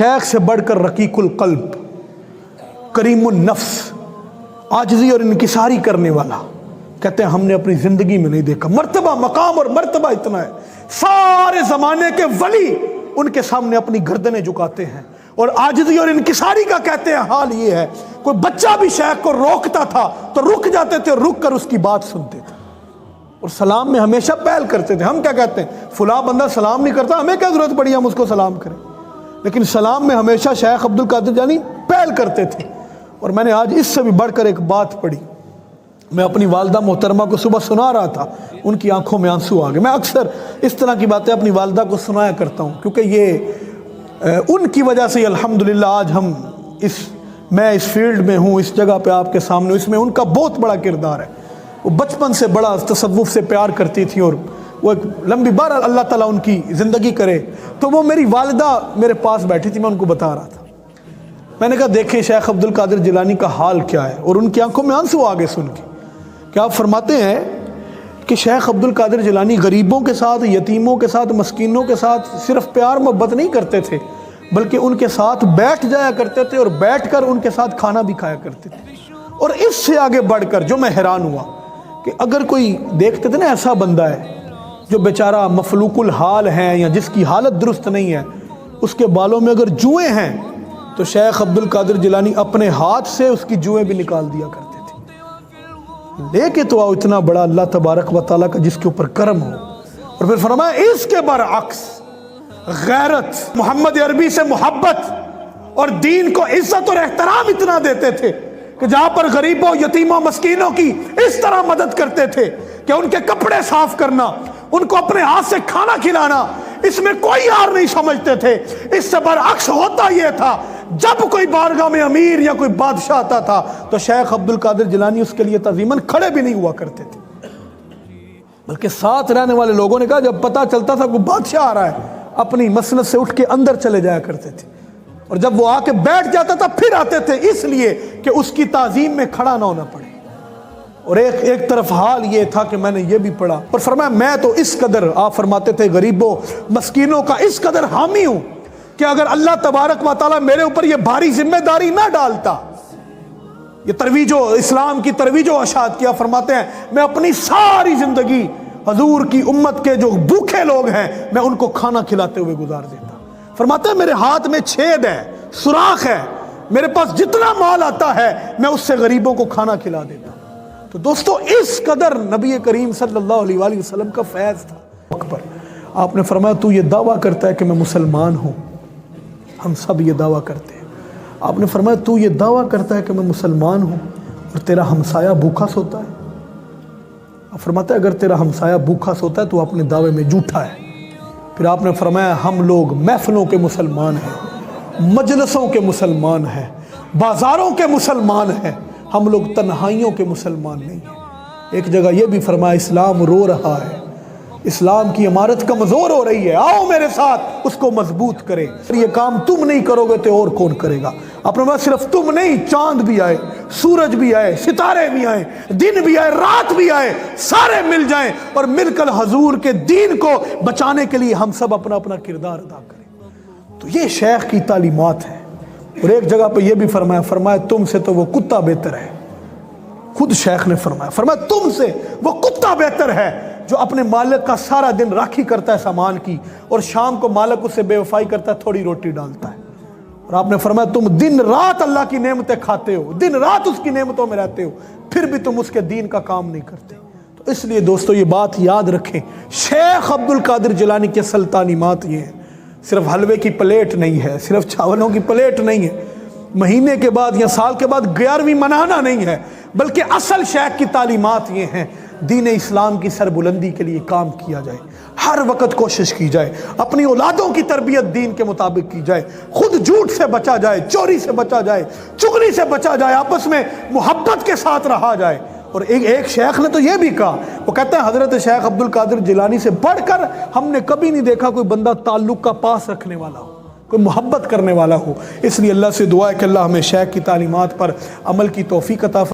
शेख से बढ़कर रकीकुल कल्ब, करीमुन नफ्स, आजिज़ी और इनकिसारी करने वाला। कहते हैं हमने अपनी ज़िंदगी में नहीं देखा। मर्तबा, मकाम और मर्तबा इतना है, सारे ज़माने के वली उनके सामने अपनी गर्दनें झुकाते हैं। और आजिज़ी और इनकिसारी का कहते हैं हाल ये है, कोई बच्चा भी शेख को रोकता था तो रुक जाते थे, रुक कर उसकी बात सुनते थे और सलाम में हमेशा पहल करते थे। हम क्या कहते हैं, फुला बंदा सलाम नहीं करता, हमें क्या ज़रूरत पड़ी हम उसको सलाम करें, लेकिन सलाम में हमेशा शेख अब्दुल कादिर जिलानी पहल करते थे। और मैंने आज इससे भी बढ़कर एक बात पढ़ी। मैं अपनी वालदा मोहतरमा को सुबह सुना रहा था, उनकी आंखों में आंसू आ गए। मैं अक्सर इस तरह की बातें अपनी वालदा को सुनाया करता हूँ, क्योंकि ये उनकी वजह से अल्हम्दुलिल्लाह आज मैं इस फील्ड में हूँ, इस जगह पे आपके सामने। इसमें उनका बहुत बड़ा किरदार है। वो बचपन से बड़ा तसव्वुफ से प्यार करती थी और वो एक लंबी बार अल्लाह ताला उनकी ज़िंदगी करे। तो वो मेरी वालिदा मेरे पास बैठी थी, मैं उनको बता रहा था। मैंने कहा देखें शेख अब्दुल कादिर जिलानी का हाल क्या है, और उनकी आंखों में आंसू आ गए सुन के। क्या आप फरमाते हैं कि शेख अब्दुल कादिर जिलानी गरीबों के साथ, यतीमों के साथ, मस्कीनों के साथ सिर्फ प्यार मोहब्बत नहीं करते थे, बल्कि उनके साथ बैठ जाया करते थे और बैठकर उनके साथ खाना भी खाया करते थे। और इससे आगे बढ़कर जो मैं हैरान हुआ कि अगर कोई देखते थे ना ऐसा बंदा है जो बेचारा मफलूकुल हाल है या जिसकी हालत दुरुस्त नहीं है, उसके बालों में अगर जुएँ हैं तो शेख अब्दुल कादिर जिलानी अपने हाथ से उसकी जुएँ भी निकाल दिया करते थे। लेके तो आओ इतना बड़ा अल्लाह तबारक व तआला का जिसके ऊपर करम हो। और फिर फरमाया इसके बरअक्स गैरत, मोहम्मद अरबी से मोहब्बत और दीन को इज्जत और एहतराम इतना देते थे कि जहां पर गरीबों, यतीमों, मस्कीनों की इस तरह मदद करते थे कि उनके कपड़े साफ करना, उनको अपने हाथ से खाना खिलाना, इसमें कोई यार नहीं समझते थे। इससे बरअक्स होता यह था, जब कोई बारगाह में अमीर या कोई बादशाह आता था तो शेख अब्दुल कादिर जिलानी उसके लिए तज़ीमन खड़े भी नहीं हुआ करते थे, बल्कि साथ रहने वाले लोगों ने कहा जब पता चलता था कोई बादशाह आ रहा है, अपनी मसनद से उठ के अंदर चले जाया करते थे। और जब वो आके बैठ जाता था फिर आते थे, इसलिए कि उसकी ताज़ीम में खड़ा ना होना पड़े। और एक तरफ हाल ये था कि मैंने ये भी पढ़ा और फरमाया मैं तो इस कदर, आप फरमाते थे गरीबों मस्कीनों का इस कदर हामी हूं कि अगर अल्लाह तबारक व तआला मेरे ऊपर ये भारी जिम्मेदारी ना डालता, ये तरवीजो इस्लाम की तरवीजो अशात किया, फरमाते हैं मैं अपनी सारी जिंदगी हजूर की उम्मत के जो भूखे लोग हैं मैं उनको खाना खिलाते हुए गुजार देता। फरमाते हैं मेरे हाथ में छेद है, सुराख है, मेरे पास जितना माल आता है मैं उससे गरीबों को खाना खिला देता। तो दोस्तों इस कदर नबी करीम सल्लल्लाहु अलैहि वसल्लम का फैज़ था। अकबर आपने फरमाया तू ये दावा करता है कि मैं मुसलमान हूँ, हम सब ये दावा करते हैं। आपने फरमाया तू ये दावा करता है कि मैं मुसलमान हूँ और तेरा हमसाया भूखा सोता है। आप फरमाते हैं अगर तेरा हमसाया भूखा सोता है तो अपने दावे में झूठा है। फिर आपने फरमाया हम लोग महफिलों के मुसलमान हैं, मजलिसों के मुसलमान हैं, बाज़ारों के मुसलमान हैं, हम लोग तन्हाइयों के मुसलमान नहीं हैं। एक जगह यह भी फरमाया इस्लाम रो रहा है, इस्लाम की इमारत कमज़ोर हो रही है, आओ मेरे साथ उसको मजबूत करें। ये काम तुम नहीं करोगे तो और कौन करेगा। अपने पास सिर्फ तुम नहीं, चांद भी आए, सूरज भी आए, सितारे भी आए, दिन भी आए, रात भी आए, सारे मिल जाएं और मिलकर हजूर के दीन को बचाने के लिए हम सब अपना अपना किरदार अदा करें। तो ये शेख की तालीमात है। और एक जगह पे ये भी फरमाया तुमसे तो वो कुत्ता बेहतर है। खुद शेख ने फरमाया तुमसे वो कुत्ता बेहतर है जो अपने मालिक का सारा दिन राखी करता है सामान की, और शाम को मालिक उससे बेवफाई करता है, थोड़ी रोटी डालता है। और आपने फरमाया तुम दिन रात अल्लाह की नेमतें खाते हो, दिन रात उसकी नेमतों में रहते हो, फिर भी तुम उसके दीन का काम नहीं करते। तो इसलिए दोस्तों ये बात याद रखें, शेख अब्दुल कादिर जिलानी के सल्तानीमात ये है, सिर्फ हलवे की प्लेट नहीं है, सिर्फ चावलों की प्लेट नहीं है, महीने के बाद या साल के बाद 11वीं मनाना नहीं है, बल्कि असल शेख की तालीमात ये हैं दीन इस्लाम की सरबुलंदी के लिए काम किया जाए, हर वक्त कोशिश की जाए, अपनी औलादों की तरबियत दीन के मुताबिक की जाए, खुद झूठ से बचा जाए, चोरी से बचा जाए, चुगली से बचा जाए, आपस में मोहब्बत के साथ रहा जाए। और एक शेख ने तो ये भी कहा, वो कहते हैं हजरत शेख अब्दुल कादिर जिलानी से बढ़कर हमने कभी नहीं देखा कोई बंदा ताल्लुक का पास रखने वाला हो, कोई मोहब्बत करने वाला हो। इसलिए अल्लाह से दुआ है कि अल्लाह हमें शेख की तालीमात पर अमल की तौफीक अता